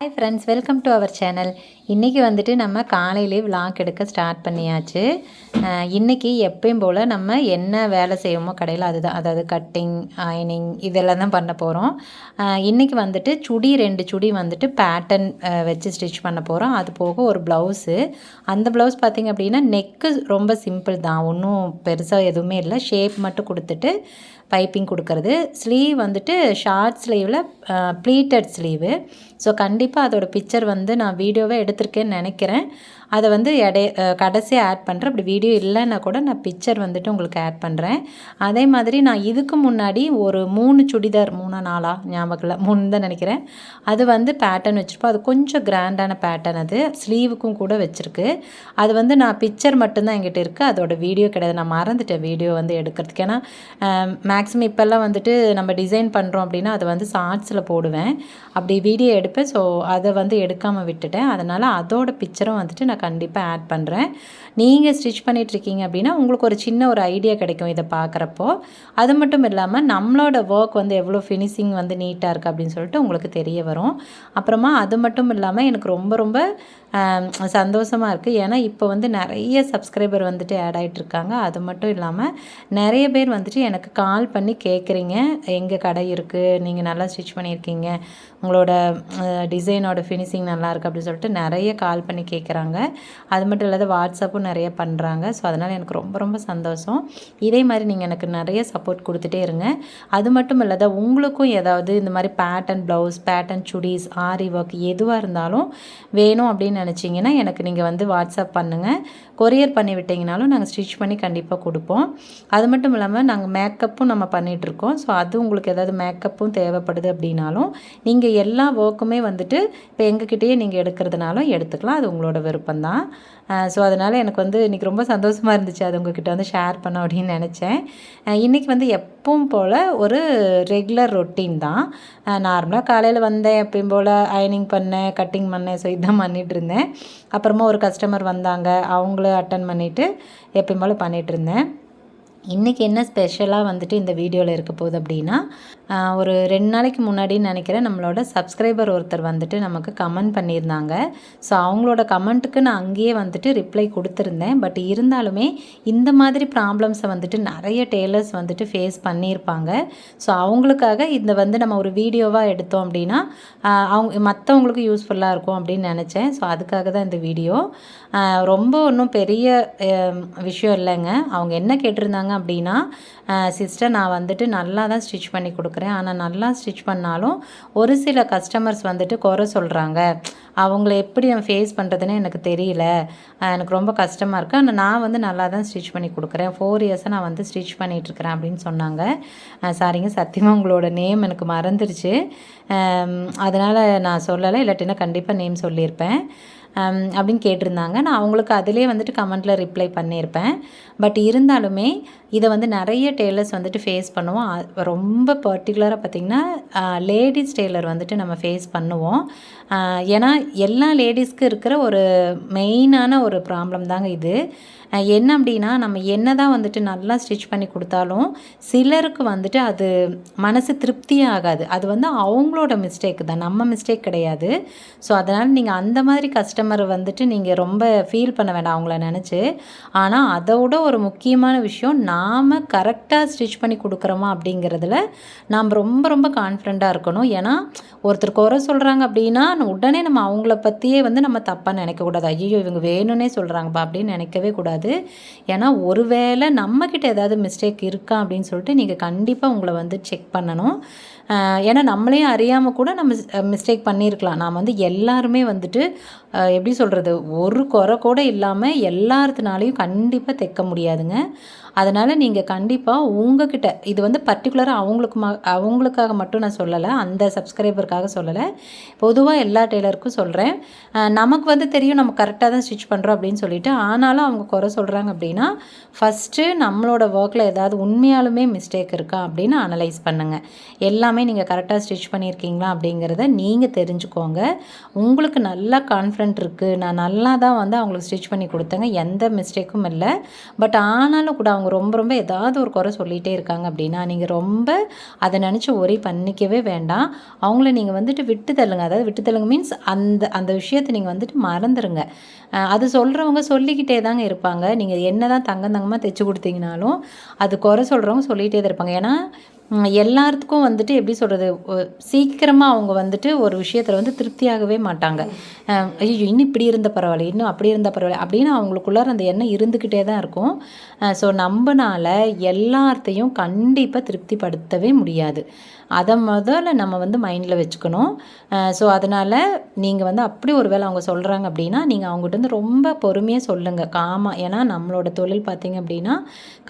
Hi friends, welcome to our channel. இன்றைக்கி வந்துட்டு நம்ம காலையிலே விலாக் எடுக்க ஸ்டார்ட் பண்ணியாச்சு. இன்றைக்கி எப்பயும் போல் நம்ம என்ன வேலை செய்வோமோ கடையில் அதுதான், அதாவது கட்டிங், அயனிங் இதெல்லாம் தான் பண்ண போகிறோம். இன்றைக்கி வந்துட்டு ரெண்டு சுடி வந்துட்டு பேட்டர்ன் வச்சு ஸ்டிச் பண்ண போகிறோம். அது போக ஒரு ப்ளவுஸு. அந்த ப்ளவுஸ் பார்த்திங்க அப்படின்னா நெக்கு ரொம்ப சிம்பிள் தான், ஒன்றும் பெருசாக எதுவுமே இல்லை. ஷேப் மட்டும் கொடுத்துட்டு பைப்பிங் கொடுக்கறது. ஸ்லீவ் வந்துட்டு ஷார்ட் ஸ்லீவில் ப்ளீட்டட் ஸ்லீவு. ஸோ கண்டிப்பாக அதோட பிக்சர் வந்து நான் வீடியோவே எடுத்திருக்கேன்னு நினைக்கிறேன். அதை வந்து கடைசியாக ஆட் பண்ணுறேன். அப்படி வீடியோ இல்லைன்னா கூட நான் பிக்சர் வந்துட்டு உங்களுக்கு ஆட் பண்ணுறேன். அதே மாதிரி நான் இதுக்கு முன்னாடி ஒரு 3 சுடிதார், 3-4 ஞாபகம் இல்லை, 3 தான் நினைக்கிறேன். அது வந்து பேட்டர்ன் வச்சுருப்போம். அது கொஞ்சம் கிராண்டான பேட்டர்ன், அது ஸ்லீவுக்கும் கூட வச்சுருக்கு. அது வந்து நான் பிக்சர் மட்டும்தான் என்கிட்ட இருக்குது, அதோட வீடியோ கிடையாது. நான் மறந்துட்டேன் வீடியோ வந்து எடுக்கிறதுக்கு. ஏன்னா மேக்ஸிமம் இப்போல்லாம் வந்துட்டு நம்ம டிசைன் பண்ணுறோம் அப்படின்னா அதை வந்து ஷார்ட்ஸில் போடுவேன், அப்படி வீடியோ எடுப்பேன். ஸோ அதை வந்து எடுக்காமல் விட்டுட்டேன். அதனால் அதோட பிக்சரும் வந்துட்டு நான் கண்டிப்பாக ஆட் பண்ணுறேன். நீங்கள் ஸ்டிச் பண்ணிகிட்ருக்கீங்க அப்படின்னா உங்களுக்கு ஒரு சின்ன ஒரு ஐடியா கிடைக்கும் இதை பார்க்குறப்போ. அது மட்டும் இல்லாமல் நம்மளோட ஒர்க் வந்து எவ்வளோ ஃபினிஷிங் வந்து நீட்டாக இருக்குது அப்படின்னு சொல்லிட்டு உங்களுக்கு தெரிய வரும். அப்புறமா அது மட்டும் இல்லாமல் எனக்கு ரொம்ப ரொம்ப சந்தோஷமாக இருக்குது. ஏன்னா இப்போ வந்து நிறைய சப்ஸ்கிரைபர் வந்துட்டு ஆட் ஆகிட்ருக்காங்க. அது மட்டும் இல்லாமல் நிறைய பேர் வந்துட்டு எனக்கு கால் பண்ணி கேட்குறீங்க, எங்கள் கடை இருக்குது, நீங்கள் நல்லா ஸ்டிச் பண்ணியிருக்கீங்க, உங்களோட டிசைனோட ஃபினிஷிங் நல்லாயிருக்கு அப்படின்னு சொல்லிட்டு நிறைய கால் பண்ணி கேட்குறாங்க. அது மட்டும் இல்லாத வாட்ஸ்அப்பும் நிறைய பண்ணுறாங்க. ஸோ அதனால் எனக்கு ரொம்ப ரொம்ப சந்தோஷம். இதே மாதிரி நீங்கள் எனக்கு நிறைய சப்போர்ட் கொடுத்துட்டே இருங்க. அது மட்டும் இல்லாத உங்களுக்கும் ஏதாவது இந்த மாதிரி பேட்டர்ன் ப்ளவுஸ், பேட்டர்ன் சுடிஸ், ஆரி ஒர்க் எதுவாக இருந்தாலும் வேணும் அப்படின்னு நினச்சிங்கன்னா எனக்கு நீங்கள் வந்து வாட்ஸ்அப் பண்ணுங்கள். கொரியர் பண்ணி விட்டிங்கனாலும் நாங்கள் ஸ்டிச் பண்ணி கண்டிப்பாக கொடுப்போம். அது மட்டும் இல்லாமல் நாங்கள் மேக்கப்பும் நம்ம பண்ணிகிட்ருக்கோம். ஸோ அது உங்களுக்கு ஏதாவது மேக்கப்பும் தேவைப்படுது அப்படின்னாலும் நீங்கள் எல்லா ஒர்க்குமே வந்துட்டு இப்போ எங்ககிட்டயே நீங்கள் எடுக்கிறதுனாலும் எடுத்துக்கலாம். அது உங்களோட விருப்பம்தான். ஸோ அதனால் எனக்கு வந்து இன்றைக்கி ரொம்ப சந்தோஷமாக இருந்துச்சு, அது உங்ககிட்ட வந்து ஷேர் பண்ண அப்படின்னு நினச்சேன். இன்றைக்கி வந்து எப்பவும் போல் ஒரு ரெகுலர் ரொட்டீன் தான். நார்மலாக காலையில் வந்தேன், எப்பயும் போல் அயனிங் பண்ணேன், கட்டிங் பண்ணேன். ஸோ இதுதான் பண்ணிகிட்டு இருந்தேன். அப்புறமா ஒரு கஸ்டமர் வந்தாங்க, அவங்கள அட்டன் பண்ணிவிட்டு எப்பயும் போல் பண்ணிகிட்ருந்தேன். இன்றைக்கி என்ன ஸ்பெஷலாக வந்துட்டு இந்த வீடியோவில் இருக்க போகுது அப்படின்னா, ஒரு 2 நாளைக்கு முன்னாடின்னு நினைக்கிறேன், நம்மளோட சப்ஸ்கிரைபர் ஒருத்தர் வந்துட்டு நமக்கு கமெண்ட் பண்ணியிருந்தாங்க. ஸோ அவங்களோட கமெண்ட்டுக்கு நான் அங்கேயே வந்துட்டு ரிப்ளை கொடுத்துருந்தேன். பட் இருந்தாலுமே இந்த மாதிரி ப்ராப்ளம்ஸை வந்துட்டு நிறைய டெய்லர்ஸ் வந்துட்டு ஃபேஸ் பண்ணியிருப்பாங்க. ஸோ அவங்களுக்காக இந்த வந்து நம்ம ஒரு வீடியோவாக எடுத்தோம் அப்படின்னா அவங்க மற்றவங்களுக்கு யூஸ்ஃபுல்லாக இருக்கும் அப்படின்னு நினச்சேன். ஸோ அதுக்காக தான் இந்த வீடியோ. ரொம்ப ஒன்றும் பெரிய விஷயம் இல்லைங்க. அவங்க என்ன கேட்டிருந்தாங்க அப்படின்னா, சிஸ்டர் நான் வந்துட்டு நல்லா தான் ஸ்டிச் பண்ணி கொடுக்குறேன், ஆனால் நல்லா ஸ்டிச் பண்ணாலும் ஒரு சில கஸ்டமர்ஸ் வந்துட்டு குறை சொல்கிறாங்க, அவங்கள எப்படி நான் ஃபேஸ் பண்ணுறதுன்னு எனக்கு தெரியல, எனக்கு ரொம்ப கஷ்டமாக இருக்குது, ஆனால் நான் வந்து நல்லா தான் ஸ்டிச் பண்ணி கொடுக்குறேன், 4 இயர்ஸாக நான் வந்து ஸ்டிச் பண்ணிகிட்ருக்கிறேன் அப்படின்னு சொன்னாங்க. சாரிங்க, சத்தியமாக உங்களோட நேம் எனக்கு மறந்துருச்சு, அதனால் நான் சொல்லலை, இல்லாட்டினா கண்டிப்பாக நேம் சொல்லியிருப்பேன். அப்படின்னு கேட்டிருந்தாங்க. நான் அவங்களுக்கு அதிலே வந்துட்டு கமெண்ட்டில் ரிப்ளை பண்ணியிருப்பேன். பட் இருந்தாலுமே இதை வந்து நிறைய டெய்லர்ஸ் வந்துட்டு ஃபேஸ் பண்ணுவோம். ரொம்ப பர்டிகுலராக பார்த்திங்கன்னா லேடிஸ் டெய்லர் வந்துட்டு நம்ம ஃபேஸ் பண்ணுவோம். ஏன்னா எல்லா லேடிஸ்க்கு இருக்கிற ஒரு மெயினான ஒரு ப்ராப்ளம் தாங்க இது. என்ன அப்படின்னா, நம்ம என்ன தான் வந்துட்டு நல்லா ஸ்டிச் பண்ணி கொடுத்தாலும் சிலருக்கு வந்துட்டு அது மனசு திருப்தியே ஆகாது. அது வந்து அவங்களோட மிஸ்டேக் தான், நம்ம மிஸ்டேக் கிடையாது. ஸோ அதனால் நீங்கள் அந்த மாதிரி கஸ்டமரை வந்துட்டு நீங்கள் ரொம்ப ஃபீல் பண்ண வேண்டாம் அவங்கள நினச்சி. ஆனால் அதோட ஒரு முக்கியமான விஷயம், நாம் கரெக்டாக ஸ்டிச் பண்ணி கொடுக்குறோமா அப்படிங்கிறதுல நாம் ரொம்ப ரொம்ப கான்ஃபிடண்ட்டாக இருக்கணும். ஏன்னா ஒருத்தர் குறை சொல்கிறாங்க அப்படின்னா உடனே நம்ம அவங்கள பற்றியே வந்து நம்ம தப்பாக நினைக்கக்கூடாது. ஐயோ இவங்க வேணும்னே சொல்கிறாங்கப்பா அப்படின்னு நினைக்கவே கூடாது. ஏன்னா ஒருவேளை நம்மக்கிட்ட ஏதாவது மிஸ்டேக் இருக்கா அப்படின்னு சொல்லிட்டு நீங்கள் கண்டிப்பாக உங்களை வந்து செக் பண்ணணும். ஏன்னா நம்மளே அறியாமல் கூட நம்ம மிஸ்டேக் பண்ணியிருக்கலாம். நாம் வந்து எல்லாருமே வந்துட்டு எப்படி சொல்கிறது, ஒரு குறை கூட இல்லாமல் எல்லாத்துனாலையும் கண்டிப்பாக தைக்க முடியாதுங்க. அதனால் நீங்கள் கண்டிப்பாக உங்ககிட்ட, இது வந்து பர்டிகுலராக அவங்களுக்காக மட்டும் நான் சொல்லலை, அந்த சப்ஸ்கிரைபருக்காக சொல்லலை, பொதுவாக எல்லா டெய்லருக்கும் சொல்கிறேன். நமக்கு வந்து தெரியும் நம்ம கரெக்டாக தான் ஸ்டிச் பண்ணுறோம் அப்படின்னு சொல்லிட்டு, ஆனாலும் அவங்க குறை சொல்கிறாங்க அப்படின்னா ஃபஸ்ட்டு நம்மளோட ஒர்க்கில் ஏதாவது உண்மையாலுமே மிஸ்டேக் இருக்கா அப்படின்னு அனலைஸ் பண்ணுங்கள். எல்லாமே நீங்கள் கரெக்டாக ஸ்டிச் பண்ணியிருக்கீங்களா அப்படிங்கிறத நீங்கள் தெரிஞ்சுக்கோங்க. உங்களுக்கு நல்லா கான்ஃபிடென்ட் இருக்குது, நான் நல்லா தான் வந்து அவங்களுக்கு ஸ்டிச் பண்ணி கொடுத்தேங்க, எந்த மிஸ்டேக்கும் இல்லை. பட் ஆனாலும் கூட அவங்க ரொம்ப ரொம்ப ஏதாவது ஒரு குறை சொல்லிகிட்டே இருக்காங்க அப்படின்னா நீங்கள் ரொம்ப அதை நினச்சி ஒரே பண்ணிக்கவே வேண்டாம். அவங்கள நீங்கள் வந்துட்டு விட்டு தள்ளுங்க. அதாவது விட்டு தள்ளுங்க மீன்ஸ் அந்த அந்த விஷயத்தை நீங்கள் வந்துட்டு மறந்துடுங்க. அது சொல்கிறவங்க சொல்லிக்கிட்டே தாங்க இருப்பாங்க. நீங்கள் என்ன தான் தங்கமாக தைச்சி கொடுத்தீங்கனாலும் அது குறை சொல்கிறவங்க சொல்லிகிட்டே தான் இருப்பாங்க. ஏன்னா எல்லாத்துக்கும் வந்துட்டு எப்படி சொல்கிறது, சீக்கிரமாக அவங்க வந்துட்டு ஒரு விஷயத்தில் வந்து திருப்தியாகவே மாட்டாங்க. ஐயோ இன்னும் இப்படி இருந்த பரவாயில்ல, இன்னும் அப்படி இருந்த பரவாயில்ல அப்படின்னு அவங்களுக்குள்ளார அந்த எண்ணம் இருந்துக்கிட்டே தான் இருக்கும். ஸோ நம்மனால எல்லாத்தையும் கண்டிப்பாக திருப்திப்படுத்தவே முடியாது. அதை முதல்ல நம்ம வந்து மைண்டில் வச்சுக்கணும். ஸோ அதனால் நீங்கள் வந்து அப்படி ஒரு வேளை அவங்க சொல்கிறாங்க அப்படின்னா நீங்கள் அவங்ககிட்ட வந்து ரொம்ப பொறுமையாக சொல்லுங்கள், காமாக. ஏன்னா நம்மளோட தொழில் பார்த்திங்க அப்படின்னா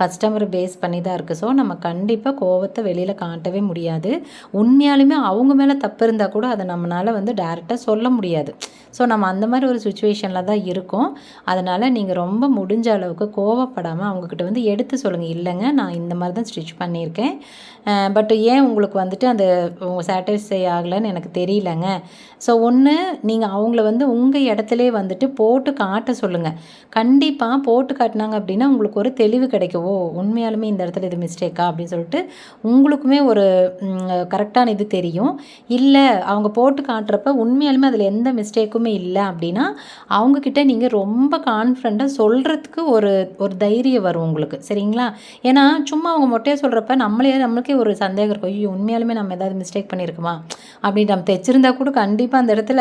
கஸ்டமரை பேஸ் பண்ணி தான் இருக்குது. ஸோ நம்ம கண்டிப்பாக கோவத்தை வெளியில் காட்டவே முடியாது. உண்மையாலுமே அவங்க மேலே தப்பு இருந்தால் கூட அதை நம்மளால் வந்து டைரெக்டாக சொல்ல முடியாது. ஸோ நம்ம அந்த மாதிரி ஒரு சுச்சுவேஷனில் தான் இருக்கோம். அதனால் நீங்கள் ரொம்ப முடிஞ்ச அளவுக்கு கோவப்படாமல் அவங்கக்கிட்ட வந்து எடுத்து சொல்லுங்கள், இல்லைங்க நான் இந்த மாதிரி தான் ஸ்டிச் பண்ணியிருக்கேன், பட் ஏன் உங்களுக்கு வந்துட்டு அந்த சாட்டிஸ்ஃபை ஆகலைன்னு எனக்கு தெரியலங்க. ஸோ ஒன்று நீங்கள் அவங்கள வந்து உங்கள் இடத்துலே வந்துட்டு போட்டு காட்ட சொல்லுங்கள். கண்டிப்பாக போட்டு காட்டினாங்க அப்படின்னா உங்களுக்கு ஒரு தெளிவு கிடைக்கும். ஓ உண்மையாலுமே இந்த இடத்துல இது மிஸ்டேக்கா அப்படின்னு சொல்லிட்டு உங்களுக்குமே ஒரு கரெக்டான இது தெரியும். இல்லை அவங்க போட்டு காட்டுறப்ப உண்மையாலுமே அதில் எந்த மிஸ்டேக்குமே இல்லை அப்படின்னா அவங்கக்கிட்ட நீங்கள் ரொம்ப கான்ஃபிடண்ட்டாக சொல்கிறதுக்கு ஒரு ஒரு தைரியம் வரும் உங்களுக்கு. சரிங்களா? ஏன்னா சும்மா அவங்க மொட்டையாக சொல்கிறப்ப நம்மளுக்கே ஒரு சந்தேகம் இருக்கும். ஐயோ உண்மையாலுமே நம்ம ஏதாவது மிஸ்டேக் பண்ணியிருக்குமா அப்படின்னு. நம்ம தைச்சிருந்தா கூட கண்டிப்பாக அந்த இடத்துல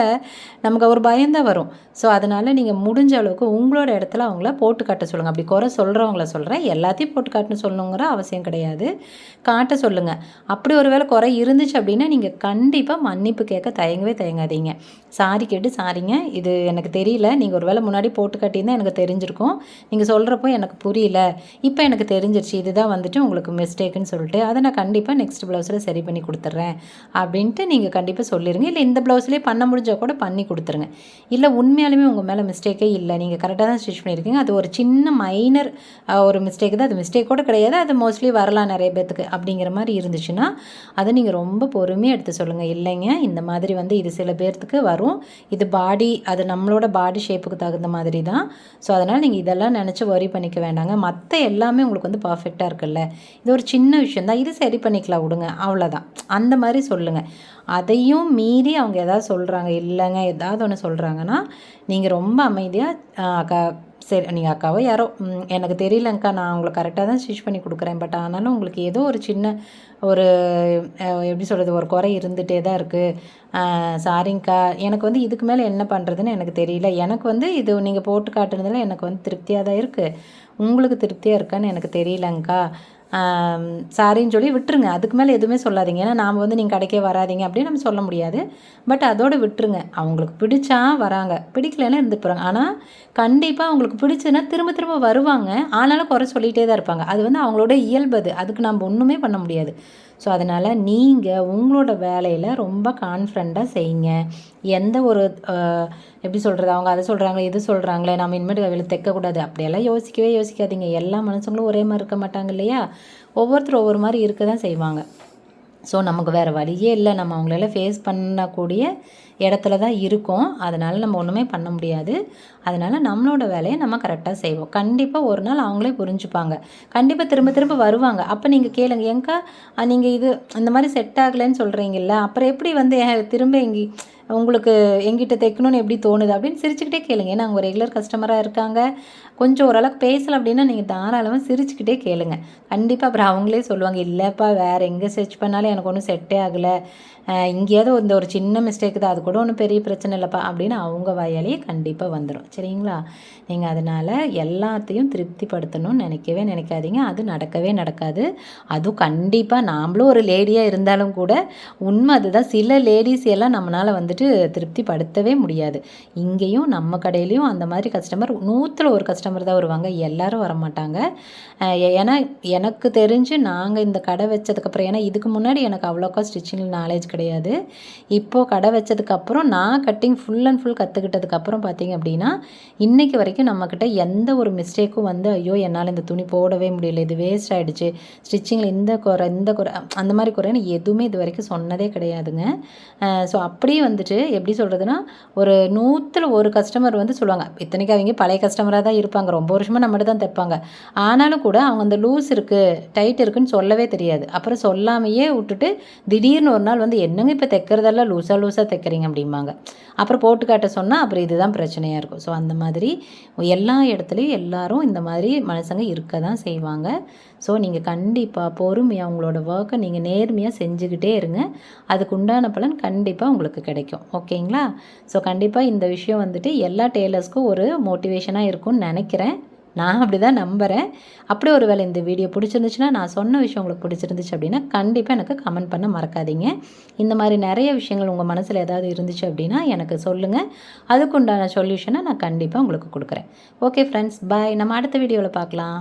நமக்கு ஒரு பயம்தான் வரும். ஸோ அதனால் நீங்கள் முடிஞ்ச அளவுக்கு உங்களோட இடத்துல அவங்கள போட்டு காட்ட சொல்லுங்கள். அப்படி குறை சொல்கிறவங்கள சொல்கிறேன், எல்லாத்தையும் போட்டு காட்டணும் சொல்லணுங்கிற அவசியம் கிடையாது, காட்ட சொல்லுங்கள். அப்படி ஒரு வேளை குறை இருந்துச்சு அப்படின்னா நீங்கள் கண்டிப்பாக மன்னிப்பு கேட்க தயங்காதீங்க. சாரி கேட்டு, சாரிங்க இது எனக்கு தெரியல, நீங்கள் ஒரு வேளை முன்னாடி போட்டு காட்டியிருந்தால் எனக்கு தெரிஞ்சிருக்கும், நீங்கள் சொல்கிறப்போ எனக்கு புரியல, இப்போ எனக்கு தெரிஞ்சிருச்சு இதுதான் வந்துட்டு உங்களுக்கு மிஸ்டேக்குன்னு சொல்லிட்டு அதை நான் கண்டிப்பாக நெக்ஸ்ட் ப்ளவுஸில் சரி பண்ணி கொடுத்துட்றேன் அப்படின்ட்டு நீங்கள் கண்டிப்பாக சொல்லிடுங்க. இல்லை இந்த ப்ளவுஸ்லேயே பண்ண முடிஞ்சால் கூட பண்ணி கொடுத்துருங்க. இல்லை உண்மையாலுமே உங்கள் மேலே மிஸ்டேக்கே இல்லை, நீங்கள் கரெக்டாக தான் ஸ்டிச் பண்ணியிருக்கீங்க, அது ஒரு சின்ன மைனர் ஒரு மிஸ்டேக் தான், அது மிஸ்டேக் கூட கிடையாது, அது மோஸ்ட்லி வரலாம் நிறைய பேத்துக்கு அப்படிங்கிற மாதிரி இருந்துச்சுன்னா அதை நீங்கள் ரொம்ப பொறுமையாக எடுத்து சொல்லுங்கள். இல்லைங்க இந்த மாதிரி வந்து இது சில பேர்த்துக்கு வரும், இது பாடி அது நம்மளோட பாடி ஷேப்புக்கு தகுந்த மாதிரி தான். ஸோ அதனால் நீங்கள் இதெல்லாம் நினச்சி வரி பண்ணிக்க வேண்டாங்க, மற்ற எல்லாமே உங்களுக்கு வந்து பர்ஃபெக்டாக இருக்குல்ல, இது ஒரு சின்ன விஷயம் தான், இது சரி பண்ணிக்கலாம் விடுங்க அவ்வளோதான், அந்த மாதிரி சொல்லுங்கள். அதையும் மீறி அவங்க எதாவது சொல்கிறாங்க, இல்லைங்க ஏதாவது ஒன்று சொல்கிறாங்கன்னா நீங்கள் ரொம்ப அமைதியாக அக்கா சரி நீங்கள் அக்காவோ யாரோ எனக்கு தெரியலங்க்கா, நான் உங்களுக்கு கரெக்டாக தான் ஸ்டிச் பண்ணி கொடுக்குறேன், பட் ஆனாலும் உங்களுக்கு ஏதோ ஒரு சின்ன ஒரு எப்படி சொல்கிறது ஒரு குறை இருந்துகிட்டே தான் இருக்குது, சாரிங்க்கா எனக்கு வந்து இதுக்கு மேலே என்ன பண்ணுறதுன்னு எனக்கு தெரியல, எனக்கு வந்து இது நீங்கள் போட்டு காட்டுனதில் எனக்கு வந்து திருப்தியாக தான் இருக்குது, உங்களுக்கு திருப்தியாக இருக்கான்னு எனக்கு தெரியலங்க்கா, சாரின்னு சொல்லி விட்டுருங்க. அதுக்கு மேலே எதுவுமே சொல்லாதீங்க. ஏன்னா நாம் வந்து நீங்கள் கடைக்கே வராதிங்க அப்படின்னு நம்ம சொல்ல முடியாது. பட் அதோடு விட்டுருங்க. அவங்களுக்கு பிடிச்சா வராங்க, பிடிக்கலன்னா இருந்து போகிறாங்க. ஆனால் கண்டிப்பாக அவங்களுக்கு பிடிச்சதுன்னா திரும்ப திரும்ப வருவாங்க, ஆனாலும் குறை சொல்லிகிட்டே தான் இருப்பாங்க. அது வந்து அவங்களோட இயல்பு, அதுக்கு நம்ம ஒன்றுமே பண்ண முடியாது. ஸோ அதனால் நீங்கள் உங்களோட வேலையில் ரொம்ப கான்ஃபிடண்ட்டாக செய்யுங்க. எந்த ஒரு எப்படி சொல்கிறது, அவங்க அதை சொல்கிறாங்களே இது சொல்கிறாங்களே நம்ம இனிமேட்டு வேலை தைக்கக்கூடாது அப்படியெல்லாம் யோசிக்காதீங்க. எல்லா மனுஷங்களும் ஒரே மாதிரி இருக்க மாட்டாங்க இல்லையா? ஒவ்வொருத்தரும் ஒவ்வொரு மாதிரி இருக்க தான் செய்வாங்க. ஸோ நமக்கு வேறு வழியே இல்லை, நம்ம அவங்களெல்லாம் ஃபேஸ் பண்ணக்கூடிய இடத்துல தான் இருக்கோம். அதனால் நம்ம ஒன்றுமே பண்ண முடியாது. அதனால் நம்மளோட வேலையை நம்ம கரெக்டாக செய்வோம். கண்டிப்பாக ஒரு நாள் அவங்களே புரிஞ்சுப்பாங்க, கண்டிப்பாக திரும்ப திரும்ப வருவாங்க. அப்போ நீங்கள் கேளுங்க, ஏங்க்கா நீங்கள் இது இந்த மாதிரி செட் ஆகலைன்னு சொல்கிறீங்கல்ல, அப்புறம் எப்படி வந்து திரும்ப உங்களுக்கு எங்கிட்ட தைக்கணும்னு எப்படி தோணுது அப்படின்னு சிரிச்சுக்கிட்டே கேளுங்க. ஏன்னா அவங்க ரெகுலர் கஸ்டமராக இருக்காங்க, கொஞ்சம் ஓரளவுக்கு பேசலை அப்படின்னா நீங்கள் தாராளமாக சிரிச்சுக்கிட்டே கேளுங்க. கண்டிப்பாக அப்புறம் அவங்களே சொல்லுவாங்க, இல்லைப்பா வேறு எங்கே ஸ்டிச் பண்ணாலும் எனக்கு ஒன்றும் செட்டே ஆகலை, இங்கேயாவது இந்த ஒரு சின்ன மிஸ்டேக் தான், அது கூட ஒன்றும் பெரிய பிரச்சனை இல்லைப்பா அப்படின்னு அவங்க வாயாலேயே கண்டிப்பாக வந்துடும். சரிங்களா? நீங்கள் அதனால் எல்லாத்தையும் திருப்திப்படுத்தணும்னு நினைக்காதீங்க, அது நடக்கவே நடக்காது. அதுவும் கண்டிப்பாக நாம்ளும் ஒரு லேடியாக இருந்தாலும் கூட உண்மை அதுதான், சில லேடிஸ் எல்லாம் நம்மளால் வந்துட்டு திருப்திப்படுத்தவே முடியாது. இங்கேயும் நம்ம கடையிலையும் அந்த மாதிரி கஸ்டமர் 100ல் ஒரு கஸ்டமர் தான் வருவாங்க, எல்லோரும் வரமாட்டாங்க. ஏன்னா எனக்கு தெரிஞ்சு நாங்கள் இந்த கடை வச்சதுக்கப்புறம், ஏன்னா இதுக்கு முன்னாடி எனக்கு அவ்வளோக்கா ஸ்டிச்சிங் நாலேஜ் கிடையாது, கிடையாது. இப்போது கடை வச்சதுக்கப்புறம் நான் கட்டிங் ஃபுல் அண்ட் ஃபுல் கற்றுக்கிட்டதுக்கப்புறம் பார்த்திங்க அப்படின்னா இன்றைக்கி வரைக்கும் நம்மக்கிட்ட எந்த ஒரு மிஸ்டேக்கும் வந்து ஐயோ என்னால் இந்த துணி போடவே முடியல, இது வேஸ்ட் ஆகிடுச்சு, ஸ்டிச்சிங்கில் இந்த குறை அந்த மாதிரி குறைன்னு எதுவுமே இது வரைக்கும் சொன்னதே கிடையாதுங்க. ஸோ அப்படியே வந்துட்டு எப்படி சொல்கிறதுனா, ஒரு 100ல் 1 கஸ்டமர் வந்து சொல்லுவாங்க. இத்தனைக்கு அவங்க பழைய கஸ்டமராக தான் இருப்பாங்க, ரொம்ப வருஷமாக நம்மகிட்ட தான் தைப்பாங்க. ஆனாலும் கூட அவங்க அந்த லூஸ் இருக்குது டைட் இருக்குதுன்னு சொல்லவே தெரியாது. அப்புறம் சொல்லாமையே விட்டுட்டு திடீர்னு ஒரு நாள் வந்து என்னங்க இப்போ தைக்கிறதெல்லாம் லூஸாக தைக்கிறீங்க அப்படிம்பாங்க. அப்புறம் போட்டு காட்ட சொன்னால் அப்புறம் இதுதான் பிரச்சனையாக இருக்கும். ஸோ அந்த மாதிரி எல்லா இடத்துலையும் எல்லாரும் இந்த மாதிரி மனுஷங்க இருக்க தான் செய்வாங்க. ஸோ நீங்கள் கண்டிப்பாக பொறுமையாக உங்களோட ஒர்க்கை நீங்கள் நேர்மையாக செஞ்சுக்கிட்டே இருங்க. அதுக்கு உண்டான பலன் கண்டிப்பாக உங்களுக்கு கிடைக்கும். ஓகேங்களா? ஸோ கண்டிப்பாக இந்த விஷயம் வந்துட்டு எல்லா டெய்லர்ஸ்க்கும் ஒரு மோட்டிவேஷனாக இருக்கும்னு நினைக்கிறேன். நான் அப்படி தான் நம்புகிறேன். அப்படி ஒரு வேளை இந்த வீடியோ பிடிச்சிருந்துச்சுன்னா, நான் சொன்ன விஷயம் உங்களுக்கு பிடிச்சிருந்துச்சு அப்படின்னா கண்டிப்பாக எனக்கு கமெண்ட் பண்ண மறக்காதீங்க. இந்த மாதிரி நிறைய விஷயங்கள் உங்கள் மனசில் ஏதாவது இருந்துச்சு அப்படின்னா எனக்கு சொல்லுங்கள். அதுக்குண்டான சொல்யூஷனை நான் கண்டிப்பாக உங்களுக்கு கொடுக்குறேன். ஓகே ஃப்ரெண்ட்ஸ், பாய். நம்ம அடுத்த வீடியோவில் பார்க்கலாம்.